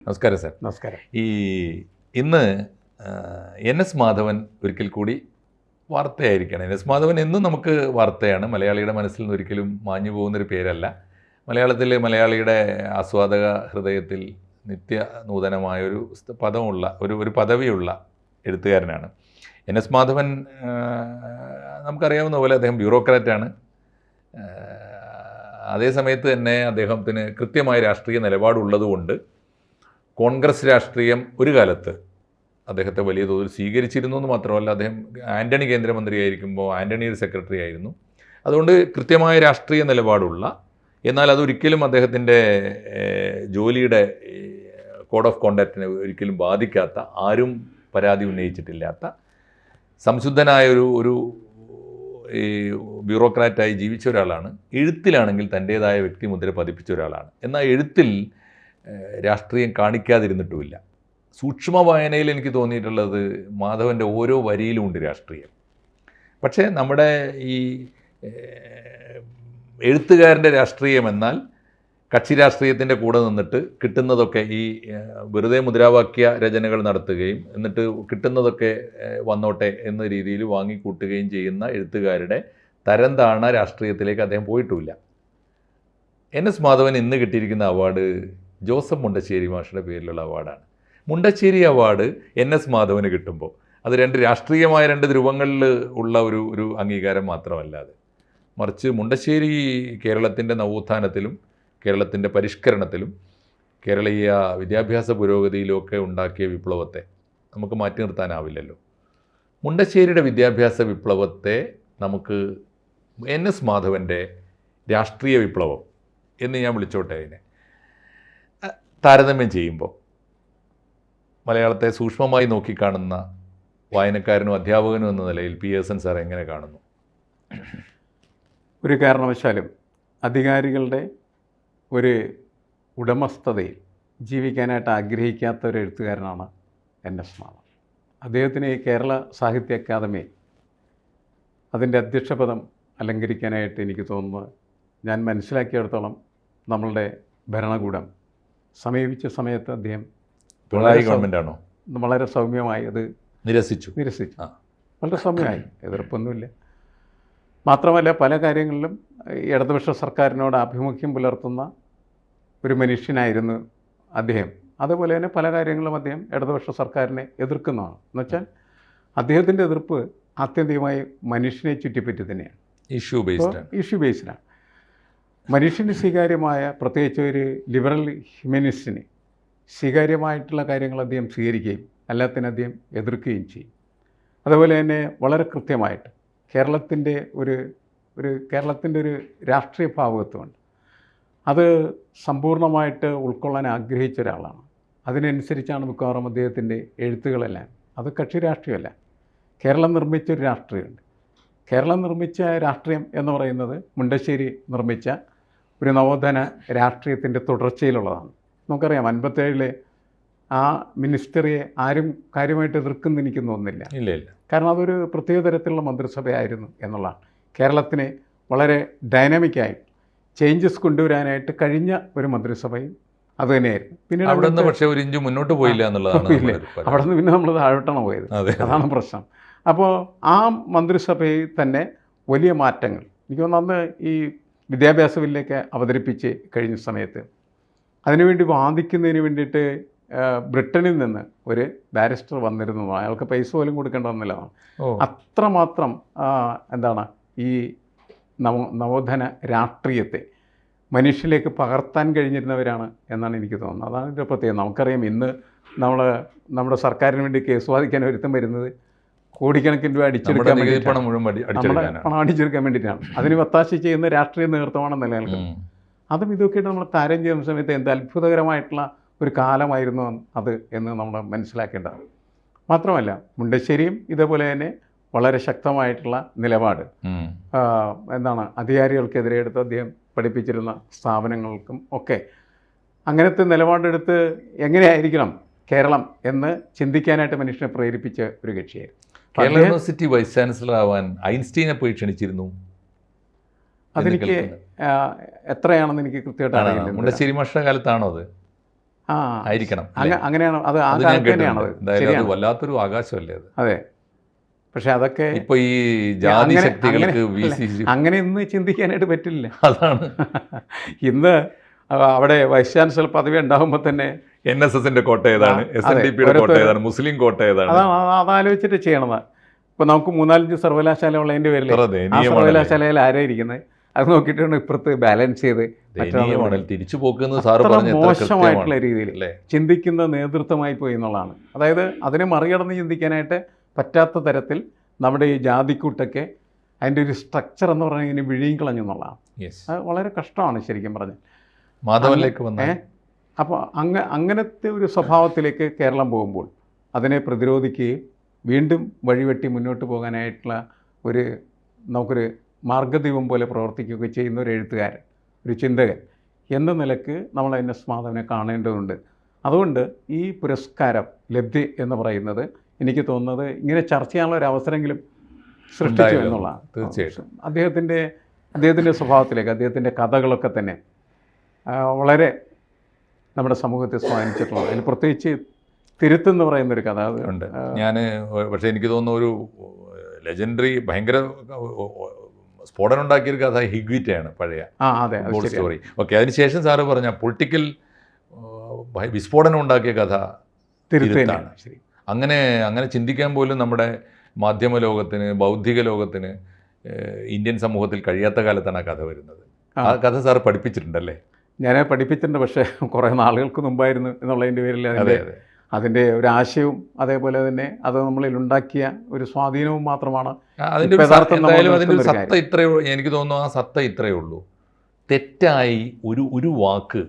നമസ്കാരം സാർ. നമസ്കാരം. ഇന്ന് എൻ.എസ്. മാധവൻ ഒരിക്കൽ കൂടി വാർത്തയായിരിക്കണം. എൻ.എസ്. മാധവൻ എന്നും നമുക്ക് വാർത്തയാണ്. മലയാളിയുടെ മനസ്സിൽ നിന്ന് ഒരിക്കലും മാഞ്ഞു പോകുന്നൊരു പേരല്ല. മലയാളിയുടെ ആസ്വാദക ഹൃദയത്തിൽ നിത്യ നൂതനമായൊരു പദമുള്ള ഒരു പദവിയുള്ള എഴുത്തുകാരനാണ് എൻ.എസ്. മാധവൻ. നമുക്കറിയാവുന്ന പോലെ അദ്ദേഹം ബ്യൂറോക്രാറ്റാണ്. അതേ സമയത്ത് തന്നെ അദ്ദേഹത്തിന് കൃത്യമായ രാഷ്ട്രീയ നിലപാടുള്ളതുകൊണ്ട് കോൺഗ്രസ് രാഷ്ട്രീയം ഒരു കാലത്ത് അദ്ദേഹത്തെ വലിയ തോതിൽ സ്വീകരിച്ചിരുന്നു എന്ന് മാത്രമല്ല, അദ്ദേഹം ആൻ്റണി കേന്ദ്രമന്ത്രിയായിരിക്കുമ്പോൾ ആൻ്റണി ഒരു സെക്രട്ടറി ആയിരുന്നു. അതുകൊണ്ട് കൃത്യമായ രാഷ്ട്രീയ നിലപാടുള്ള, എന്നാൽ അതൊരിക്കലും അദ്ദേഹത്തിൻ്റെ ജോലിയുടെ കോഡ് ഓഫ് കോണ്ടക്റ്റിനെ ഒരിക്കലും ബാധിക്കാത്ത, ആരും പരാതി ഉന്നയിച്ചിട്ടില്ലാത്ത, സംശുദ്ധനായ ഒരു ബ്യൂറോക്രാറ്റായി ജീവിച്ച ഒരാളാണ്. എഴുത്തിലാണെങ്കിൽ തൻ്റേതായ വ്യക്തിമുദ്ര പതിപ്പിച്ച ഒരാളാണ്. എന്നാൽ എഴുത്തിൽ രാഷ്ട്രീയം കാണിക്കാതിരുന്നിട്ടുമില്ല. സൂക്ഷ്മ വായനയിൽ എനിക്ക് തോന്നിയിട്ടുള്ളത് മാധവൻ്റെ ഓരോ വരിയിലും ഉണ്ട് രാഷ്ട്രീയം. പക്ഷേ നമ്മുടെ ഈ എഴുത്തുകാരൻ്റെ രാഷ്ട്രീയം എന്നാൽ കക്ഷി രാഷ്ട്രീയത്തിൻ്റെ കൂടെ നിന്നിട്ട് കിട്ടുന്നതൊക്കെ ഈ വെറുതെ മുദ്രാവാക്യ രചനകൾ നടത്തുകയും എന്നിട്ട് കിട്ടുന്നതൊക്കെ വന്നോട്ടെ എന്ന രീതിയിൽ വാങ്ങിക്കൂട്ടുകയും ചെയ്യുന്ന എഴുത്തുകാരുടെ തരം താണ രാഷ്ട്രീയത്തിലേക്ക് അദ്ദേഹം പോയിട്ടുമില്ല. എൻ.എസ്. മാധവൻ ഇന്ന് കിട്ടിയിരിക്കുന്ന അവാർഡ് ജോസഫ് മുണ്ടശ്ശേരി മാഷയുടെ പേരിലുള്ള അവാർഡാണ്. മുണ്ടശ്ശേരി അവാർഡ് എൻ.എസ്. മാധവന് കിട്ടുമ്പോൾ അത് രാഷ്ട്രീയമായ രണ്ട് ധ്രുവങ്ങളിൽ ഉള്ള ഒരു അംഗീകാരം മാത്രമല്ലാതെ, മറിച്ച് മുണ്ടശ്ശേരി കേരളത്തിൻ്റെ നവോത്ഥാനത്തിലും കേരളത്തിൻ്റെ പരിഷ്കരണത്തിലും കേരളീയ വിദ്യാഭ്യാസ പുരോഗതിയിലുമൊക്കെ ഉണ്ടാക്കിയ വിപ്ലവത്തെ നമുക്ക് മാറ്റി നിർത്താനാവില്ലല്ലോ. മുണ്ടശ്ശേരിയുടെ വിദ്യാഭ്യാസ വിപ്ലവത്തെ നമുക്ക് എൻ.എസ്. മാധവൻ്റെ രാഷ്ട്രീയ വിപ്ലവം എന്ന് ഞാൻ വിളിച്ചോട്ടെ അതിനെ താരതമ്യം ചെയ്യുമ്പോൾ മലയാളത്തെ സൂക്ഷ്മമായി നോക്കിക്കാണുന്ന വായനക്കാരനും അധ്യാപകനും എന്ന നിലയിൽ പി.എസ്.എൻ. സാർ എങ്ങനെ കാണുന്നു? ഒരു കാരണവശാലും അധികാരികളുടെ ഒരു ഉടമസ്ഥതയിൽ ജീവിക്കാനായിട്ട് ആഗ്രഹിക്കാത്ത ഒരു എഴുത്തുകാരനാണ് എൻ.എസ്. മാധവൻ. അദ്ദേഹത്തിന് കേരള സാഹിത്യ അക്കാദമി അതിൻ്റെ അധ്യക്ഷപദം അലങ്കരിക്കാനായിട്ട് എനിക്ക് തോന്നുന്നത്, ഞാൻ മനസ്സിലാക്കിയിടത്തോളം നമ്മളുടെ ഭരണകൂടം സമീപിച്ച സമയത്ത് അദ്ദേഹം പിണറായി ഗവൺമെൻറ്റാണോ വളരെ സൗമ്യമായി അത് നിരസിച്ചു. വളരെ സൗമ്യമായി, എതിർപ്പൊന്നുമില്ല. മാത്രമല്ല പല കാര്യങ്ങളിലും ഇടതുപക്ഷ സർക്കാരിനോട് ആഭിമുഖ്യം പുലർത്തുന്ന ഒരു മനുഷ്യനായിരുന്നു അദ്ദേഹം. അതുപോലെ തന്നെ പല കാര്യങ്ങളും അദ്ദേഹം ഇടതുപക്ഷ സർക്കാരിനെ എതിർക്കുന്നതാണ്. എന്നുവെച്ചാൽ അദ്ദേഹത്തിൻ്റെ എതിർപ്പ് ആത്യന്തികമായി മനുഷ്യനെ ചുറ്റിപ്പറ്റി തന്നെയാണ്, ഇഷ്യൂ ബേസ്ഡാണ്. മനുഷ്യന് സ്വീകാര്യമായ, പ്രത്യേകിച്ച് ഒരു ലിബറൽ ഹ്യൂമനിസ്റ്റിന് സ്വീകാര്യമായിട്ടുള്ള കാര്യങ്ങൾ അദ്ദേഹം സ്വീകരിക്കുകയും എല്ലാത്തിനും അദ്ദേഹം എതിർക്കുകയും ചെയ്യും. അതുപോലെ തന്നെ വളരെ കൃത്യമായിട്ട് കേരളത്തിൻ്റെ ഒരു രാഷ്ട്രീയ ഭാവുകത്വമുണ്ട്. അത് സമ്പൂർണ്ണമായിട്ട് ഉൾക്കൊള്ളാൻ ആഗ്രഹിച്ച ഒരാളാണ്. അതിനനുസരിച്ചാണ് മിക്കവാറും അദ്ദേഹത്തിൻ്റെ എഴുത്തുകളെല്ലാം. അത് കക്ഷി രാഷ്ട്രീയമല്ല, കേരളം നിർമ്മിച്ചൊരു രാഷ്ട്രീയമുണ്ട്. കേരളം നിർമ്മിച്ച രാഷ്ട്രീയം എന്ന് പറയുന്നത് മുണ്ടശ്ശേരി നിർമ്മിച്ച ഒരു നവോത്ഥാന രാഷ്ട്രീയത്തിൻ്റെ തുടർച്ചയിലുള്ളതാണ്. നമുക്കറിയാം 57 ആ മിനിസ്റ്ററിയെ ആരും കാര്യമായിട്ട് എതിർക്കുന്ന എനിക്ക് തോന്നുന്നില്ല. കാരണം അതൊരു പ്രത്യേക തരത്തിലുള്ള മന്ത്രിസഭയായിരുന്നു എന്നുള്ളതാണ്. കേരളത്തിനെ വളരെ ഡൈനാമിക്കായി ചേഞ്ചസ് കൊണ്ടുവരാനായിട്ട് കഴിഞ്ഞ ഒരു മന്ത്രിസഭയും അതുതന്നെയായിരുന്നു. പിന്നീട് അവിടെ നിന്ന് പക്ഷേ ഒരു ഇഞ്ച് മുന്നോട്ട് പോയില്ല എന്നുള്ളതാണ്. അവിടെ നിന്ന് പിന്നെ നമ്മൾ താഴോട്ടാണ് പോയത്. അതാണ് പ്രശ്നം. അപ്പോൾ ആ മന്ത്രിസഭയിൽ തന്നെ വലിയ മാറ്റങ്ങൾ എനിക്ക് തോന്നുന്നു അന്ന് ഈ വിദ്യാഭ്യാസ ബില്ലൊക്കെ അവതരിപ്പിച്ച് കഴിഞ്ഞ സമയത്ത് അതിനുവേണ്ടി വാദിക്കുന്നതിന് വേണ്ടിയിട്ട് ബ്രിട്ടനിൽ നിന്ന് ഒരു ബാരിസ്റ്റർ വന്നിരുന്നു. അയാൾക്ക് പൈസ പോലും കൊടുക്കേണ്ട വന്നില്ലതാണ്. അത്രമാത്രം ഈ നവോത്ഥാന രാഷ്ട്രീയത്തെ മനുഷ്യരിലേക്ക് പകർത്താൻ കഴിഞ്ഞിരുന്നവരാണ് എന്നാണ് എനിക്ക് തോന്നുന്നത്. അതാണ് ഇതിൻ്റെ പ്രത്യേകത. നമുക്കറിയാം ഇന്ന് നമ്മുടെ സർക്കാരിന് വേണ്ടി കേസ് വാദിക്കാൻ ഒരുത്തം വരുന്നത് കോടിക്കണക്കിന് രൂപ അടിച്ചെടുക്കാൻ പണം അടിച്ചെടുക്കാൻ വേണ്ടിയിട്ടാണ്. അതിന് ഒത്താശ ചെയ്യുന്ന രാഷ്ട്രീയ നേതൃത്വമാണ് നിലനിൽക്കുന്നത്. അതും ഇതൊക്കെയായിട്ട് നമ്മൾ താരം ചെയ്യുന്ന സമയത്ത് എന്ത് അത്ഭുതകരമായിട്ടുള്ള ഒരു കാലമായിരുന്നു അത് എന്ന് നമ്മൾ മനസ്സിലാക്കേണ്ടത്. മാത്രമല്ല മുണ്ടശ്ശേരിയും ഇതേപോലെ തന്നെ വളരെ ശക്തമായിട്ടുള്ള നിലപാട് അധികാരികൾക്കെതിരെ എടുത്ത് അദ്ദേഹം പഠിപ്പിച്ചിരുന്ന സ്ഥാപനങ്ങൾക്കും ഒക്കെ അങ്ങനത്തെ നിലപാടെടുത്ത് എങ്ങനെയായിരിക്കണം കേരളം എന്ന് ചിന്തിക്കാനായിട്ട് മനുഷ്യനെ പ്രേരിപ്പിച്ച ഒരു കക്ഷിയായിരുന്നു. കേരള യൂണിവേഴ്സിറ്റി വൈസ് ചാൻസലർ ആവാൻ ഐൻസ്റ്റീനെ പോയി ക്ഷണിച്ചിരുന്നു. അതെനിക്ക് എത്രയാണെന്ന് എനിക്ക് കൃത്യമായിട്ട് അറിയില്ല. മുണ്ടശ്ശേരി മാഷയുടെ കാലത്താണോ അത്? ആ ആയിരിക്കണം. അങ്ങനെയാണ് അത്. ആ അത് ഞാൻ കാലത്ത് കേട്ടിട്ടുണ്ട്. തന്നെയാണത്. എന്തായാലും അത് ശരിയാണ്. വല്ലാത്തൊരു ആകാശമല്ലേ അത്. അതെ. പക്ഷെ അതൊക്കെ ഇപ്പൊ ഈ ജാതി ശക്തികൾക്ക് അങ്ങനെ ഇന്ന് ചിന്തിക്കാനായിട്ട് പറ്റില്ല. അതാണ് ഇന്ന് അവിടെ വൈസ് ചാൻസലർ പദവി ഉണ്ടാകുമ്പോൾ തന്നെ NSSന്റെ കോട്ട ഏതാണ്, SNDPയുടെ കോട്ട ഏതാണ്, മുസ്ലിം കോട്ട ഏതാണ്, അതാണ് അതാലോചിച്ചിട്ട് ചെയ്യണത്. ഇപ്പോൾ നമുക്ക് 3-4 സർവകലാശാല ഉള്ളതിൻ്റെ പേരിൽ ആ സർവകലാശാലയിൽ ആരാ ഇരിക്കുന്നത് അത് നോക്കിയിട്ടാണ് ഇപ്പുറത്ത് ബാലൻസ് ചെയ്ത് തിരിച്ചു പോക്കുന്നത്. സാറ് പറഞ്ഞ മോശമായിട്ടുള്ള രീതിയിൽ ചിന്തിക്കുന്ന നേതൃത്വമായി പോയി എന്നുള്ളതാണ്. അതായത് അതിനെ മറികടന്ന് ചിന്തിക്കാനായിട്ട് പറ്റാത്ത തരത്തിൽ നമ്മുടെ ഈ ജാതിക്കൂട്ടൊക്കെ അതിൻ്റെ ഒരു സ്ട്രക്ചർ എന്ന് പറഞ്ഞാൽ ഇങ്ങനെ വിഴിയും കളഞ്ഞു എന്നുള്ളതാണ്. അത് വളരെ കഷ്ടമാണ് ശരിക്കും പറഞ്ഞാൽ. മാധവനിലേക്ക് വന്നേ. അപ്പോൾ അങ്ങനത്തെ ഒരു സ്വഭാവത്തിലേക്ക് കേരളം പോകുമ്പോൾ അതിനെ പ്രതിരോധിക്കുകയും വീണ്ടും വഴിവെട്ടി മുന്നോട്ട് പോകാനായിട്ടുള്ള നമുക്കൊരു മാർഗദീപം പോലെ പ്രവർത്തിക്കുകയൊക്കെ ചെയ്യുന്ന ഒരു എഴുത്തുകാരൻ, ഒരു ചിന്തകൻ എന്ന നിലക്ക് നമ്മൾ NS മാധവനെ കാണേണ്ടതുണ്ട്. അതുകൊണ്ട് ഈ പുരസ്കാരം ലബ്ധി എന്ന് പറയുന്നത് എനിക്ക് തോന്നുന്നത് ഇങ്ങനെ ചർച്ച ചെയ്യാനുള്ള ഒരു അവസരമെങ്കിലും സൃഷ്ടിച്ചു എന്നുള്ളതാണ്. തീർച്ചയായിട്ടും അദ്ദേഹത്തിൻ്റെ സ്വഭാവത്തിലേക്ക്, അദ്ദേഹത്തിൻ്റെ കഥകളൊക്കെ തന്നെ വളരെ നമ്മുടെ സമൂഹത്തെ സ്വാധീനിച്ചിട്ടുള്ളത്. അതിൽ പ്രത്യേകിച്ച് തിരുത്തെന്ന് പറയുന്നൊരു കഥ ഉണ്ട്. പക്ഷേ എനിക്ക് തോന്നുന്നു ഒരു ലെജൻഡറി ഭയങ്കര സ്ഫോടനം ഉണ്ടാക്കിയൊരു കഥ ഹിഗ്വിറ്റയാണ്, പഴയ സ്റ്റോറി. ഓക്കെ, അതിനുശേഷം സാറ് പറഞ്ഞ പൊളിറ്റിക്കൽ വിസ്ഫോടനം ഉണ്ടാക്കിയ കഥ തിരുത്താണ്. അങ്ങനെ ചിന്തിക്കാൻ പോലും നമ്മുടെ മാധ്യമ ലോകത്തിന്, ബൗദ്ധിക ലോകത്തിന്, ഇന്ത്യൻ സമൂഹത്തിൽ കഴിയാത്ത കാലത്താണ് ആ കഥ വരുന്നത്. ആ കഥ സാറ് പഠിപ്പിച്ചിട്ടുണ്ടല്ലേ? ഞാൻ പഠിപ്പിച്ചിട്ടുണ്ട്, പക്ഷേ കുറേ നാളുകൾക്ക് മുമ്പായിരുന്നു എന്നുള്ളതിൻ്റെ പേരിൽ അതിൻ്റെ ഒരു ആശയവും അതേപോലെ തന്നെ അത് നമ്മളിൽ ഉണ്ടാക്കിയ ഒരു സ്വാധീനവും മാത്രമാണ് അതിൻ്റെ സത്ത ഇത്രയേ ഉള്ളൂ. എനിക്ക് തോന്നുന്നു ആ സത്ത ഇത്രയേ ഉള്ളൂ. തെറ്റായി ഒരു വാക്ക്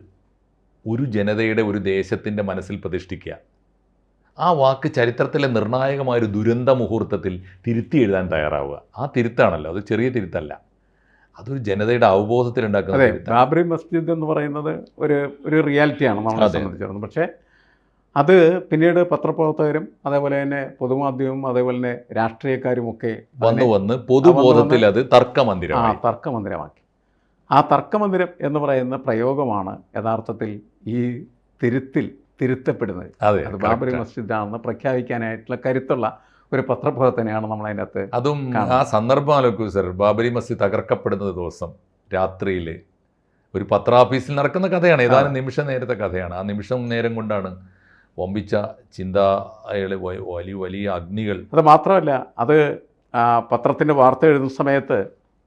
ഒരു ജനതയുടെ, ഒരു ദേശത്തിൻ്റെ മനസ്സിൽ പ്രതിഷ്ഠിക്കുക, ആ വാക്ക് ചരിത്രത്തിലെ നിർണായകമായൊരു ദുരന്ത മുഹൂർത്തത്തിൽ തിരുത്തി എഴുതാൻ തയ്യാറാവുക. ആ തിരുത്താണല്ലോ, അത് ചെറിയ തിരുത്തല്ല, അതൊരു ജനതയുടെ അവബോധത്തിൽ ഉണ്ടാക്കുന്ന. ബാബറി മസ്ജിദ് എന്ന് പറയുന്നത് ഒരു റിയാലിറ്റിയാണ് നമ്മളെ സംബന്ധിച്ചിടത്തോളം. പക്ഷേ അത് പിന്നീട് പത്രപ്രവർത്തകരും അതേപോലെ തന്നെ പൊതുമാധ്യമവും അതേപോലെ തന്നെ രാഷ്ട്രീയക്കാരും ഒക്കെ വന്ന് പൊതുബോധത്തിൽ അത് തർക്കമന്ദിരമാക്കി. ആ തർക്കമന്ദിരം എന്ന് പറയുന്ന പ്രയോഗമാണ് യഥാർത്ഥത്തിൽ ഈ തിരുത്തപ്പെടുന്നത്. അത് ബാബറി മസ്ജിദാണെന്ന് പ്രഖ്യാപിക്കാനായിട്ടുള്ള കരുത്തുള്ള ഒരു പത്രപ്രവർത്തനയാണ് നമ്മളതിൻ്റെ അകത്ത്. അതും ആ സന്ദർഭം ആലോചിക്കൂ സർ. ബാബരി മസ്ജിദ് തകർക്കപ്പെടുന്ന ദിവസം രാത്രിയിൽ ഒരു പത്രാഫീസിൽ നടക്കുന്ന കഥയാണ്, ഏതാനും നിമിഷ നേരത്തെ കഥയാണ്. ആ നിമിഷം നേരം കൊണ്ടാണ് വമ്പിച്ച ചിന്തകളെ വലിയ അഗ്നികൾ. അത് മാത്രമല്ല, അത് പത്രത്തിൻ്റെ വാർത്ത എഴുതുന്ന സമയത്ത്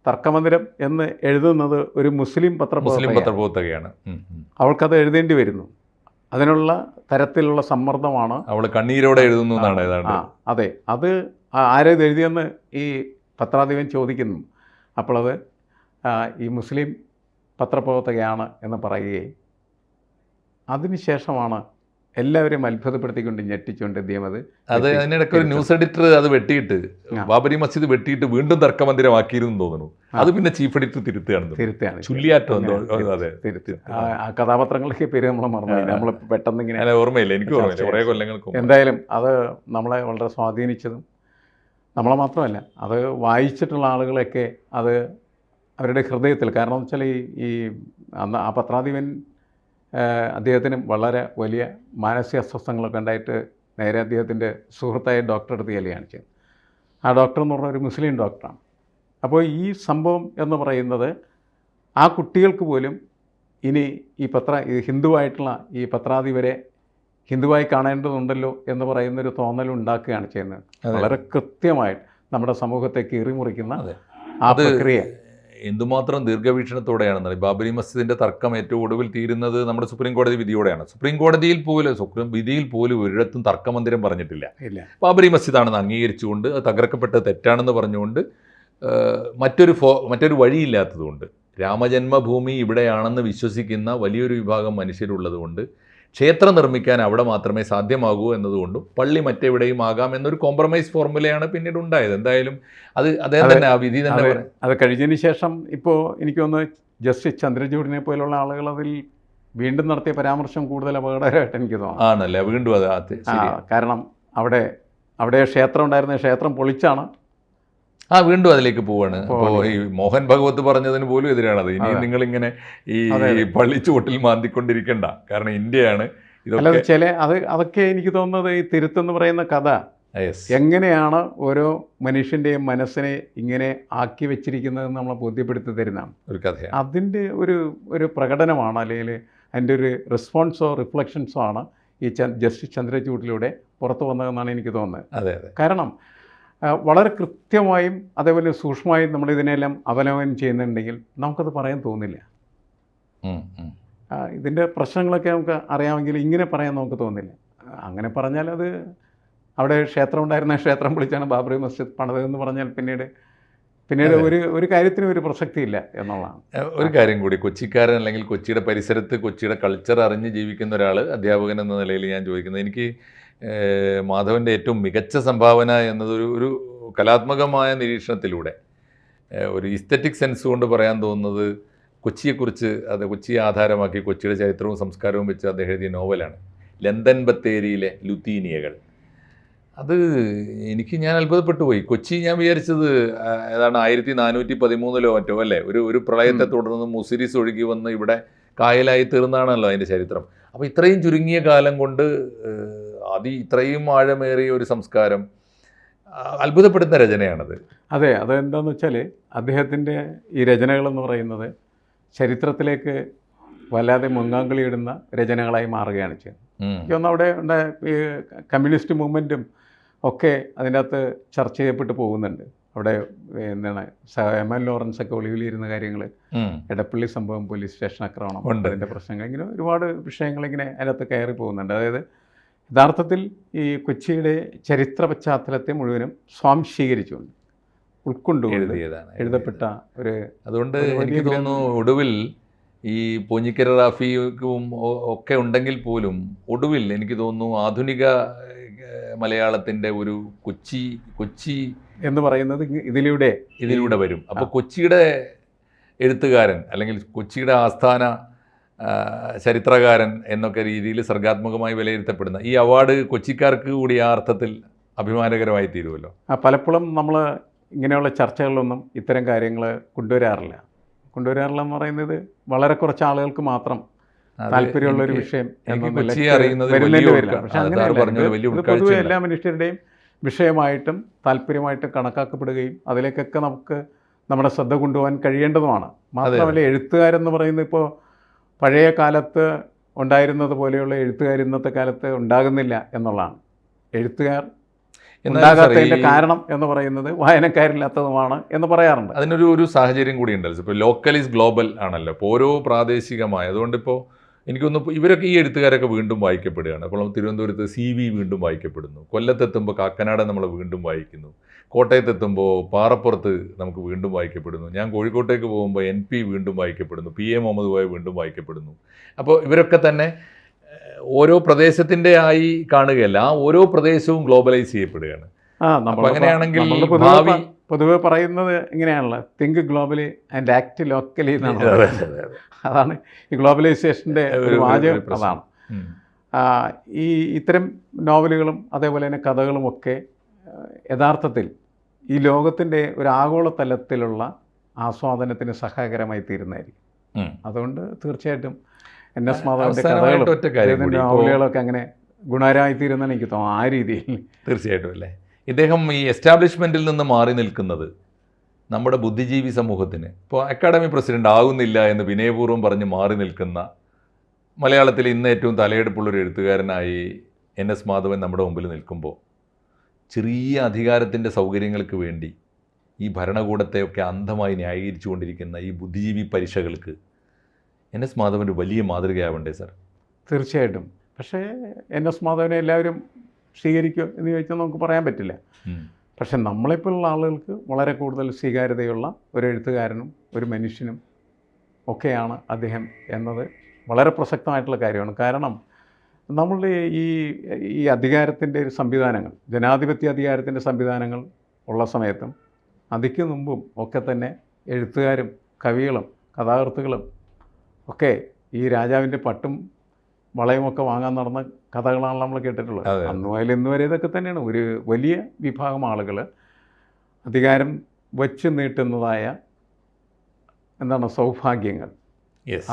തർക്കമന്ദിരം എന്ന് എഴുതുന്നത് ഒരു മുസ്ലിം പത്രപ്രവർത്തകയാണ്. അവൾക്കത് എഴുതേണ്ടി വരുന്നു. അതിനുള്ള തരത്തിലുള്ള സമ്മർദ്ദമാണ്. അവൾ കണ്ണീരോടെ എഴുതുന്നു എന്നാണ് ഏതാണ്ട്. അതെ, അത് ആരേത് എഴുതിയെന്ന് ഈ പത്രാധിപൻ ചോദിക്കുന്നു. അപ്പോൾ അത് ഈ മുസ്ലിം പത്രപ്രവർത്തകയാണ് എന്ന് പറയുകയും അതിനുശേഷമാണ് എല്ലാവരെയും അത്ഭുതപ്പെടുത്തിക്കൊണ്ട് ഞെട്ടിച്ചുകൊണ്ട് അത് അതിനിടയ്ക്ക് ഒരു ന്യൂസ് എഡിറ്റർ അത് വെട്ടിയിട്ട് ബാബരി മസ്ജിദ് വെട്ടിയിട്ട് വീണ്ടും തർക്കമന്ദിരമാക്കിയിരുന്നു തോന്നുന്നു. അത് പിന്നെ ചീഫ് എഡിറ്റർ തിരുത്തുകയാണ്. ചുള്ളിയാറ്റോ ആ കഥാപാത്രങ്ങളൊക്കെ പേര് നമ്മൾ മറന്നു. നമ്മൾ പെട്ടെന്ന് ഇങ്ങനെ ഓർമ്മയില്ല, എനിക്ക് ഓർമ്മയില്ല, കുറേ കൊല്ലങ്ങൾക്ക്. എന്തായാലും അത് നമ്മളെ വളരെ സ്വാധീനിച്ചതും നമ്മളെ മാത്രമല്ല, അത് വായിച്ചിട്ടുള്ള ആളുകളൊക്കെ അത് അവരുടെ ഹൃദയത്തിൽ, കാരണം എന്ന് വെച്ചാൽ ഈ അന്ന് ആ പത്രാധിപൻ അദ്ദേഹത്തിന് വളരെ വലിയ മാനസിക അസ്വസ്ഥങ്ങളൊക്കെ ഉണ്ടായിട്ട് നേരെ അദ്ദേഹത്തിൻ്റെ സുഹൃത്തായ ഡോക്ടറെ അടുത്ത് ചെല്ലുകയാണ് ചെയ്തത്. ആ ഡോക്ടർ എന്ന് പറഞ്ഞ ഒരു മുസ്ലിം ഡോക്ടറാണ്. അപ്പോൾ ഈ സംഭവം എന്ന് പറയുന്നത് ആ കുട്ടികൾക്ക് പോലും ഇനി ഈ ഹിന്ദുവായിട്ടുള്ള ഈ പത്രാധിപരെ ഹിന്ദുവായി കാണേണ്ടതുണ്ടല്ലോ എന്ന് പറയുന്നൊരു തോന്നലുണ്ടാക്കുകയാണ് ചെയ്യുന്നത്. വളരെ കൃത്യമായിട്ട് നമ്മുടെ സമൂഹത്തെ കീറിമുറിക്കുന്ന ആ പ്രക്രിയ എന്തുമാത്രം ദീർഘവീക്ഷണത്തോടെയാണെന്നറിയാം. ബാബരി മസ്ജിദിൻ്റെ തർക്കം ഏറ്റവും ഒടുവിൽ തീരുന്നത് നമ്മുടെ സുപ്രീം കോടതി വിധിയോടെയാണ്. സുപ്രീം വിധിയിൽ പോലും ഒരിടത്തും തർക്കമന്ദിരം പറഞ്ഞിട്ടില്ല. ബാബരി മസ്ജിദാണെന്ന് അംഗീകരിച്ചുകൊണ്ട് അത് തകർക്കപ്പെട്ടത് തെറ്റാണെന്ന് പറഞ്ഞുകൊണ്ട് മറ്റൊരു വഴിയില്ലാത്തതുകൊണ്ട്, രാമജന്മഭൂമി ഇവിടെയാണെന്ന് വിശ്വസിക്കുന്ന വലിയൊരു വിഭാഗം മനുഷ്യരുള്ളതുകൊണ്ട് ക്ഷേത്രം നിർമ്മിക്കാൻ അവിടെ മാത്രമേ സാധ്യമാകൂ എന്നതുകൊണ്ടും പള്ളി മറ്റെവിടെയും ആകാം എന്നൊരു കോംപ്രമൈസ് ഫോർമുലയാണ് പിന്നീട് ഉണ്ടായത്. എന്തായാലും അദ്ദേഹം തന്നെ ആ വിധി തന്നെ അത് കഴിഞ്ഞതിന് ശേഷം ഇപ്പോൾ എനിക്ക് തോന്നുന്നു ജസ്റ്റിസ് ചന്ദ്രചൂഡിനെ പോലുള്ള ആളുകൾ അതിൽ വീണ്ടും നടത്തിയ പരാമർശം കൂടുതൽ അപകടകരമായിട്ട് എനിക്ക് തോന്നുന്നു. ആണല്ലേ, വീണ്ടും അത് കാരണം അവിടെ ക്ഷേത്രം ഉണ്ടായിരുന്ന ക്ഷേത്രം പൊളിച്ചാണ് വീണ്ടും അതിലേക്ക് പോവാണ്. അപ്പോൾ ഈ മോഹൻ ഭഗവത് പറഞ്ഞതിന് പോലും എതിരാണത്. ഇനി നിങ്ങളിങ്ങനെ ഈ പള്ളിച്ചുവട്ടിൽ മാന്തിക്കൊണ്ടിരിക്കണ്ട, കാരണം ഇന്ത്യയാണ്, അല്ലാതെ ഇതൊക്കെ അതൊക്കെ എനിക്ക് തോന്നുന്നത് ഈ തിരുത്തെന്ന് പറയുന്ന കഥ യെസ്, എങ്ങനെയാണ് ഓരോ മനുഷ്യൻ്റെയും മനസ്സിനെ ഇങ്ങനെ ആക്കി വെച്ചിരിക്കുന്നതെന്ന് നമ്മളെ ബോധ്യപ്പെടുത്തി തരുന്നതാണ്. ഒരു കഥയാണ്. അതിൻ്റെ ഒരു പ്രകടനമാണ്, അല്ലെങ്കിൽ അതിൻ്റെ ഒരു റിസ്പോൺസോ റിഫ്ലക്ഷൻസോ ആണ് ഈ ജസ്റ്റിസ് ചന്ദ്രചൂഡിലൂടെ പുറത്തു വന്നതെന്നാണ് എനിക്ക് തോന്നുന്നത്. അതെ അതെ. കാരണം വളരെ കൃത്യമായും അതേപോലെ സൂക്ഷ്മമായും നമ്മളിതിനെല്ലാം അവലോകനം ചെയ്യുന്നുണ്ടെങ്കിൽ നമുക്കത് പറയാൻ തോന്നില്ല. ഇതിൻ്റെ പ്രശ്നങ്ങളൊക്കെ നമുക്ക് അറിയാമെങ്കിൽ ഇങ്ങനെ പറയാൻ നമുക്ക് തോന്നില്ല. അങ്ങനെ പറഞ്ഞാൽ അത് അവിടെ ക്ഷേത്രം ഉണ്ടായിരുന്ന ക്ഷേത്രം വിളിച്ചാണ് ബാബറി മസ്ജിദ് പണിതെന്ന് പറഞ്ഞാൽ പിന്നീട് ഒരു കാര്യത്തിനും ഒരു പ്രസക്തിയില്ല എന്നുള്ളതാണ്. ഒരു കാര്യം കൂടി, കൊച്ചിക്കാരൻ അല്ലെങ്കിൽ കൊച്ചിയുടെ പരിസരത്ത് കൊച്ചിയുടെ കൾച്ചർ അറിഞ്ഞ് ജീവിക്കുന്ന ഒരാൾ, അധ്യാപകൻ എന്ന നിലയിൽ ഞാൻ ചോദിക്കുന്നത്, എനിക്ക് മാധവൻ്റെ ഏറ്റവും മികച്ച സംഭാവന എന്നത് ഒരു കലാത്മകമായ നിരീക്ഷണത്തിലൂടെ ഒരു ഇസ്തറ്റിക് സെൻസ് കൊണ്ട് പറയാൻ തോന്നുന്നത് കൊച്ചിയെക്കുറിച്ച്, അത് കൊച്ചിയെ ആധാരമാക്കി കൊച്ചിയുടെ ചരിത്രവും സംസ്കാരവും വെച്ച് അദ്ദേഹം എഴുതിയ നോവലാണ് ലന്തൻ ബത്തേരിയിലെ ലുത്തീനിയകൾ. അത് ഞാൻ അത്ഭുതപ്പെട്ടു പോയി. കൊച്ചി ഞാൻ വിചാരിച്ചത് ഏതാണ് 1413 മറ്റോ അല്ലേ, ഒരു പ്രളയത്തെ തുടർന്ന് മുസിരിസ് ഒഴുകി വന്ന് ഇവിടെ കായലായി തീർന്നാണല്ലോ അതിൻ്റെ ചരിത്രം. അപ്പോൾ ഇത്രയും ചുരുങ്ങിയ കാലം കൊണ്ട് ഇത്രയും ആഴമേറിയ ഒരു സംസ്കാരം, അത്ഭുതപ്പെടുന്ന രചനയാണത്. അതെ, അതെന്താണെന്ന് വെച്ചാൽ അദ്ദേഹത്തിൻ്റെ ഈ രചനകളെന്ന് പറയുന്നത് ചരിത്രത്തിലേക്ക് വല്ലാതെ മുൻകാങ്കളിയിടുന്ന രചനകളായി മാറുകയാണ് ചെയ്യുന്നത്. എനിക്കൊന്ന് അവിടെ ഉണ്ടായ ഈ കമ്മ്യൂണിസ്റ്റ് മൂവ്മെൻറ്റും ഒക്കെ അതിൻ്റെ അകത്ത് ചർച്ച ചെയ്യപ്പെട്ട് പോകുന്നുണ്ട്. അവിടെ എന്താണ് എം.എൻ. ലോറൻസ് ഒക്കെ ഒളിവിലിരുന്ന കാര്യങ്ങൾ, എടപ്പള്ളി സംഭവം, പോലീസ് സ്റ്റേഷൻ ആക്രമണം, അതിൻ്റെ പ്രശ്നങ്ങൾ, ഇങ്ങനെ ഒരുപാട് വിഷയങ്ങൾ ഇങ്ങനെ അതിനകത്ത് കയറി പോകുന്നുണ്ട്. അതായത് യഥാർത്ഥത്തിൽ ഈ കൊച്ചിയുടെ ചരിത്ര പശ്ചാത്തലത്തെ മുഴുവനും സ്വാംശീകരിച്ചുകൊണ്ട് ഉൾക്കൊണ്ടുകൊണ്ട് എഴുതപ്പെട്ട ഒരു, അതുകൊണ്ട് എനിക്ക് തോന്നുന്നു ഒടുവിൽ ഈ പോഞ്ഞിക്കര റാഫിക്കും ഒക്കെ ഉണ്ടെങ്കിൽ പോലും ഒടുവിൽ എനിക്ക് തോന്നുന്നു ആധുനിക മലയാളത്തിൻ്റെ ഒരു കൊച്ചി എന്ന് പറയുന്നത് ഇതിലൂടെ വരും. അപ്പോൾ കൊച്ചിയുടെ എഴുത്തുകാരൻ അല്ലെങ്കിൽ കൊച്ചിയുടെ ആസ്ഥാന ചരിത്രകാരൻ എന്നൊക്കെ രീതിയിൽ സർഗാത്മകമായി വിലയിരുത്തപ്പെടുന്ന ഈ അവാർഡ് കൊച്ചിക്കാർക്ക് കൂടി ആ അർത്ഥത്തിൽ അഭിമാനകരമായി തീരുമല്ലോ. പലപ്പോഴും നമ്മൾ ഇങ്ങനെയുള്ള ചർച്ചകളിലൊന്നും ഇത്തരം കാര്യങ്ങൾ കൊണ്ടുവരാറില്ല എന്ന് പറയുന്നത് വളരെ കുറച്ച് ആളുകൾക്ക് മാത്രം താല്പര്യമുള്ളൊരു വിഷയം വരുന്നതിൻ്റെ വരില്ല. പക്ഷെ അങ്ങനെയല്ല, പൊതുവെ എല്ലാ മനുഷ്യരുടെയും വിഷയമായിട്ടും താല്പര്യമായിട്ടും കണക്കാക്കപ്പെടുകയും അതിലേക്കൊക്കെ നമുക്ക് നമ്മുടെ ശ്രദ്ധ കൊണ്ടുപോകാൻ കഴിയേണ്ടതുമാണ്. മാത്രമല്ല, എഴുത്തുകാരെന്ന് പറയുന്നത് ഇപ്പോൾ പഴയ കാലത്ത് ഉണ്ടായിരുന്നത് പോലെയുള്ള എഴുത്തുകാർ ഇന്നത്തെ കാലത്ത് ഉണ്ടാകുന്നില്ല എന്നുള്ളതാണ്. എഴുത്തുകാർ ഉണ്ടാകാത്തതിൻ്റെ കാരണം എന്ന് പറയുന്നത് വായനക്കാരില്ലാത്തതുമാണ് എന്ന് പറയാറുണ്ട്. അതിനൊരു സാഹചര്യം കൂടി ഉണ്ടല്ലോ. ഇപ്പോൾ ലോക്കൽ ഈസ് ഗ്ലോബൽ ആണല്ലോ. ഇപ്പോൾ ഓരോ പ്രാദേശികമായ, അതുകൊണ്ടിപ്പോൾ എനിക്കൊന്നും ഇവരൊക്കെ ഈ എഴുത്തുകാരൊക്കെ വീണ്ടും വായിക്കപ്പെടുകയാണ്. അപ്പോൾ തിരുവനന്തപുരത്ത് CV വീണ്ടും വായിക്കപ്പെടുന്നു, കൊല്ലത്തെത്തുമ്പോൾ കാക്കനാട് നമ്മൾ വീണ്ടും വായിക്കുന്നു, കോട്ടയത്തെത്തുമ്പോൾ പാറപ്പുറത്ത് നമുക്ക് വീണ്ടും വായിക്കപ്പെടുന്നു, ഞാൻ കോഴിക്കോട്ടേക്ക് പോകുമ്പോൾ NP വീണ്ടും വായിക്കപ്പെടുന്നു, PA മുഹമ്മദ് കോയ വീണ്ടും വായിക്കപ്പെടുന്നു. അപ്പോൾ ഇവരൊക്കെ തന്നെ ഓരോ പ്രദേശത്തിൻ്റെ ആയി കാണുകയല്ല, ആ ഓരോ പ്രദേശവും ഗ്ലോബലൈസ് ചെയ്യപ്പെടുകയാണ്. അങ്ങനെയാണെങ്കിൽ പൊതുവെ പറയുന്നത് ഇങ്ങനെയാണല്ലോ, think globally and act locally എന്നാണ്. അതാണ് ഈ ഗ്ലോബലൈസേഷൻ്റെ ഒരു വാചകം. അതാണ് ഈ ഇത്തരം നോവലുകളും അതേപോലെ തന്നെ കഥകളും ഒക്കെ യഥാർത്ഥത്തിൽ ഈ ലോകത്തിൻ്റെ ഒരു ആഗോള തലത്തിലുള്ള ആസ്വാദനത്തിന് സഹായകരമായി തീരുന്നതായിരിക്കും. അതുകൊണ്ട് തീർച്ചയായിട്ടും NS മാധവൻ്റെ കഥകളും നോവലുകളൊക്കെ അങ്ങനെ ഗുണകരമായിത്തീരുന്നതാണ് എനിക്ക് തോന്നുന്നു. ആ രീതിയിൽ തീർച്ചയായിട്ടും അല്ലേ. ഇദ്ദേഹം ഈ എസ്റ്റാബ്ലിഷ്മെൻറ്റിൽ നിന്ന് മാറി നിൽക്കുന്നത് നമ്മുടെ ബുദ്ധിജീവി സമൂഹത്തിന്, ഇപ്പോൾ അക്കാഡമി പ്രസിഡൻ്റ് ആകുന്നില്ല എന്ന് വിനയപൂർവ്വം പറഞ്ഞ് മാറി നിൽക്കുന്ന മലയാളത്തിൽ ഇന്ന് ഏറ്റവും തലയെടുപ്പുള്ളൊരു എഴുത്തുകാരനായി NS മാധവൻ നമ്മുടെ മുമ്പിൽ നിൽക്കുമ്പോൾ, ചെറിയ അധികാരത്തിൻ്റെ സൗകര്യങ്ങൾക്ക് വേണ്ടി ഈ ഭരണകൂടത്തെയൊക്കെ അന്ധമായി ന്യായീകരിച്ചു കൊണ്ടിരിക്കുന്ന ഈ ബുദ്ധിജീവി പരീക്ഷകൾക്ക് NS മാധവൻ ഒരു വലിയ മാതൃകയാവണ്ടേ സാർ? തീർച്ചയായിട്ടും. പക്ഷേ NS മാധവനെ എല്ലാവരും സ്വീകരിക്കുക എന്ന് ചോദിച്ചാൽ നമുക്ക് പറയാൻ പറ്റില്ല. പക്ഷെ നമ്മളെപ്പോലുള്ള ആളുകൾക്ക് വളരെ കൂടുതൽ സ്വീകാര്യതയുള്ള ഒരു എഴുത്തുകാരനും ഒരു മനുഷ്യനും ഒക്കെയാണ് അദ്ദേഹം എന്നത് വളരെ പ്രസക്തമായിട്ടുള്ള കാര്യമാണ്. കാരണം നമ്മളുടെ ഈ അധികാരത്തിൻ്റെ ഒരു സംവിധാനങ്ങൾ, ജനാധിപത്യ അധികാരത്തിൻ്റെ സംവിധാനങ്ങൾ ഉള്ള സമയത്തും അതിക്ക് മുമ്പും ഒക്കെ തന്നെ എഴുത്തുകാരും കവികളും കഥാകൃത്തുക്കളും ഒക്കെ ഈ രാജാവിൻ്റെ പട്ടും വളയുമൊക്കെ വാങ്ങാൻ നടന്ന കഥകളാണ് നമ്മൾ കേട്ടിട്ടുള്ളത്. അന്ന് മുതൽ ഇന്ന് വരെ ഇതൊക്കെ തന്നെയാണ്. ഒരു വലിയ വിഭാഗം ആളുകൾ അധികാരം വച്ച് നീട്ടുന്നതായ സൗഭാഗ്യങ്ങൾ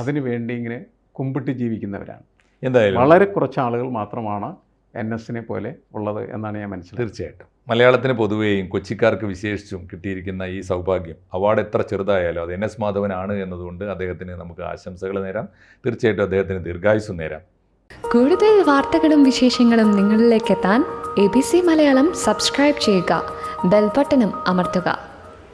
അതിനു വേണ്ടി ഇങ്ങനെ കുമ്പിട്ട് ജീവിക്കുന്നവരാണ്. എന്തായാലും വളരെ കുറച്ച് ആളുകൾ മാത്രമാണ് NSനെ പോലെ ഉള്ളത് എന്നാണ് ഞാൻ മനസ്സിലാക്കുന്നത്. തീർച്ചയായിട്ടും മലയാളത്തിന് പൊതുവെയും കൊച്ചിക്കാർക്ക് വിശേഷിച്ചും കിട്ടിയിരിക്കുന്ന ഈ സൗഭാഗ്യം, അവാർഡ് എത്ര ചെറുതായാലും അത് NS മാധവനാണ് എന്നതുകൊണ്ട് അദ്ദേഹത്തിന് നമുക്ക് ആശംസകൾ നേരാം. തീർച്ചയായിട്ടും അദ്ദേഹത്തിന് ദീർഘായുസ്സും നേരാം. കൂടുതൽ വാർത്തകളും വിശേഷങ്ങളും നിങ്ങളിലേക്ക് എത്താൻ ABC മലയാളം സബ്സ്ക്രൈബ് ചെയ്യുക, ബെൽ ബട്ടണും അമർത്തുക.